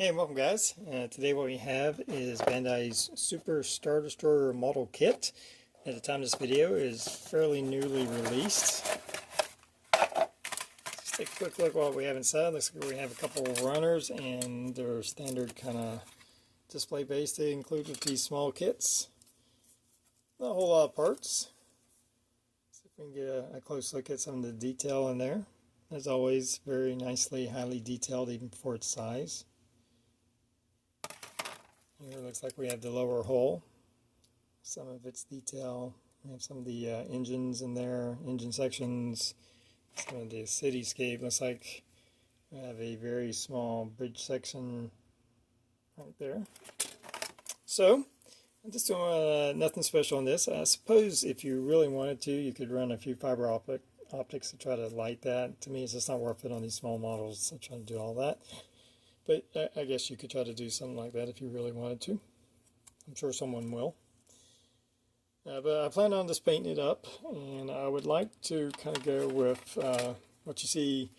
Hey, and welcome guys. Today what we have is Bandai's Super Star Destroyer model kit. At the time of this video it is fairly newly released. Let's take a quick look at what we have inside. Looks like we have a couple of runners and their standard kind of display base they include with these small kits. Not a whole lot of parts. See if we can get a close look at some of the detail in there. As always, very nicely, highly detailed even for its size. Here it looks like we have the lower hull, some of its detail. We have some of the engines in there, engine sections, some of the cityscape. Looks like we have a very small bridge section right there. So, I'm just doing nothing special on this. I suppose if you really wanted to, you could run a few fiber optics to try to light that. To me, it's just not worth it on these small models to try to do all that. But I guess you could try to do something like that if you really wanted to. I'm sure someone will. But I plan on just painting it up, and I would like to kind of go with what you see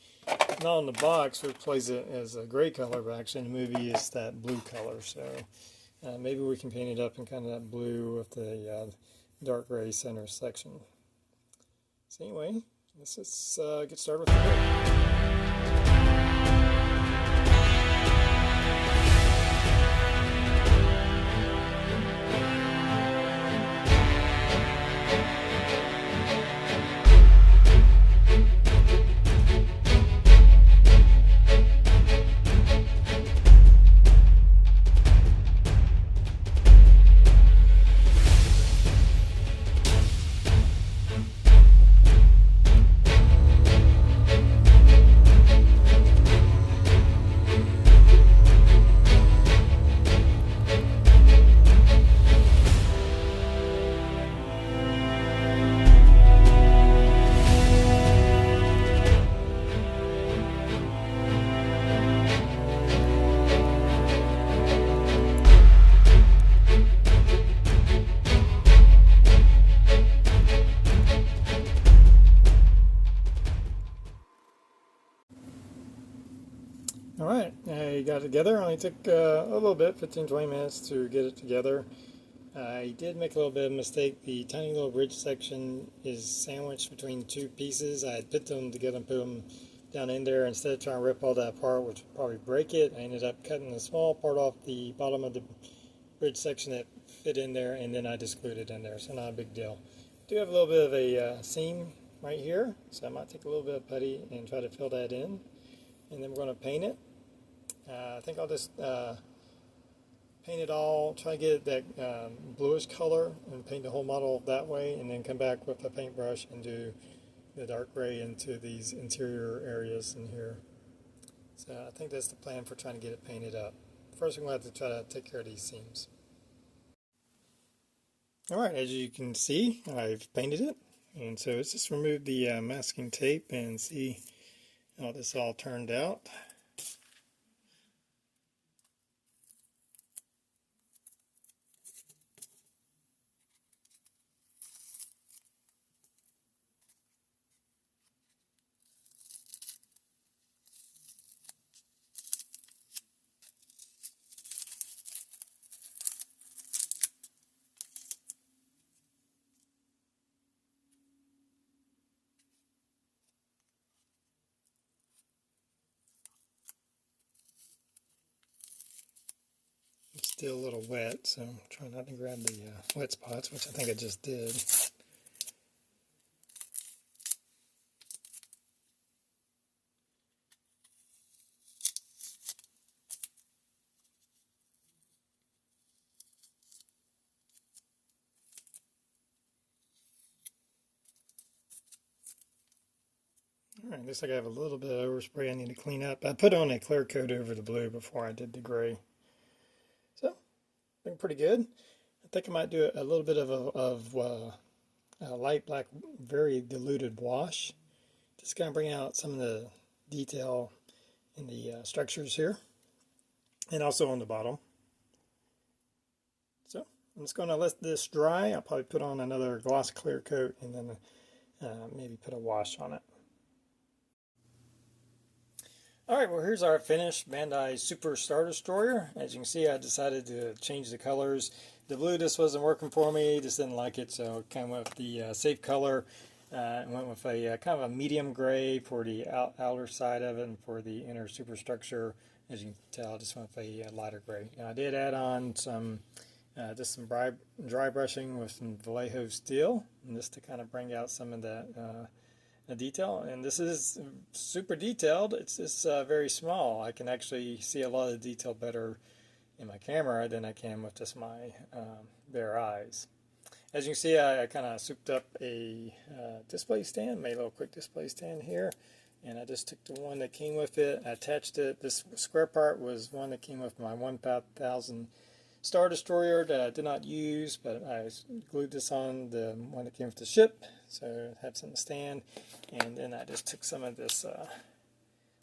not on the box, which plays it as a gray color, but actually in the movie is that blue color. So maybe we can paint it up in kind of that blue with the dark gray center section. So anyway, let's get started with the paint. Alright, I got it together. It only took a little bit, 15-20 minutes to get it together. I did make a little bit of a mistake. The tiny little bridge section is sandwiched between two pieces. I had put them together and put them down in there. Instead of trying to rip all that apart, which would probably break it, I ended up cutting a small part off the bottom of the bridge section that fit in there, and then I just glued it in there, so not a big deal. I do have a little bit of a seam right here, so I might take a little bit of putty and try to fill that in. And then we're going to paint it. I think I'll just paint it all, try to get that bluish color and paint the whole model that way, and then come back with a paintbrush and do the dark gray into these interior areas in here. So I think that's the plan for trying to get it painted up. First, we're going to have to try to take care of these seams. Alright, as you can see, I've painted it. And so let's just remove the masking tape and see how this all turned out. It's still a little wet, so try not to grab the wet spots, which I think I just did. Alright, looks like I have a little bit of overspray I need to clean up. I put on a clear coat over the blue before I did the gray. So, looking pretty good. I think I might do a little bit of a light black, very diluted wash. Just kind of bring out some of the detail in the structures here. And also on the bottom. So, I'm just going to let this dry. I'll probably put on another gloss clear coat and then maybe put a wash on it. Alright, well here's our finished Bandai Super Star Destroyer. As you can see, I decided to change the colors. The blue just wasn't working for me, just didn't like it, so kind of went with the safe color. Went with a kind of a medium gray for the outer side of it, and for the inner superstructure, as you can tell, I just went with a lighter gray. Now, I did add on some just some dry brushing with some Vallejo steel, and just to kind of bring out some of that detail. And this is super detailed. It's just very small. I can actually see a lot of the detail better in my camera than I can with just my bare eyes. As you can see, I kind of souped up a display stand, made a little quick display stand here, and I just took the one that came with it, I attached it. This square part was one that came with my 1000 Star Destroyer that I did not use, but I glued this on the one that came with the ship, so I had something to stand. And then I just took some of this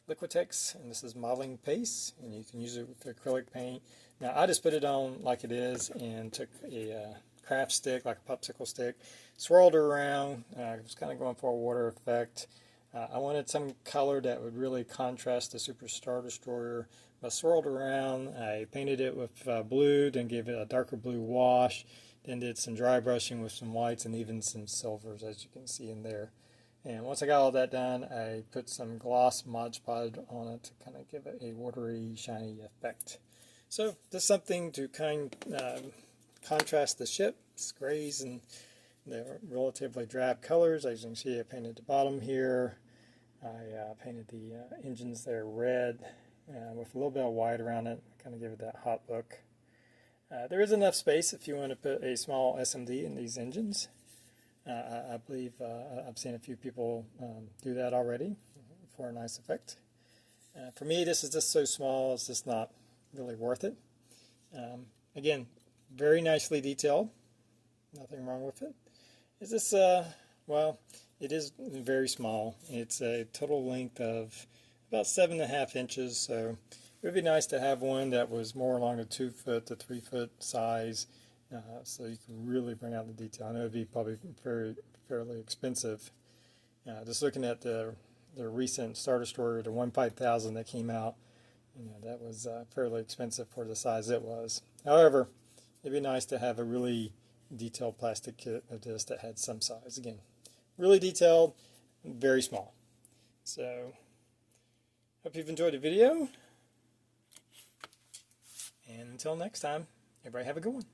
Liquitex, and this is modeling paste, and you can use it with acrylic paint. Now I just put it on like it is, and took a craft stick, like a popsicle stick, swirled it around. I was kind of going for a water effect. I wanted some color that would really contrast the Super Star Destroyer. I swirled around, I painted it with blue, then gave it a darker blue wash, then did some dry brushing with some whites and even some silvers, as you can see in there. And once I got all that done, I put some gloss Mod Podge on it to kind of give it a watery, shiny effect. So just something to kind of contrast the ship's grays and the relatively drab colors. As you can see, I painted the bottom here. I painted the engines there red with a little bit of white around it, kind of give it that hot look. There is enough space if you want to put a small SMD in these engines. I believe I've seen a few people do that already for a nice effect. For me, this is just so small, it's just not really worth it. Again, very nicely detailed, nothing wrong with it. Is this, well, it is very small. It's a total length of about 7.5 inches, so it would be nice to have one that was more along the 2 foot to 3 foot size, so you can really bring out the detail. I know it would be probably fairly expensive. Just looking at the recent Star Destroyer, the 5000 that came out, that was fairly expensive for the size it was. However, it'd be nice to have a really detailed plastic kit of this that had some size. Again, really detailed, very small. So, hope you've enjoyed the video. And until next time, everybody have a good one.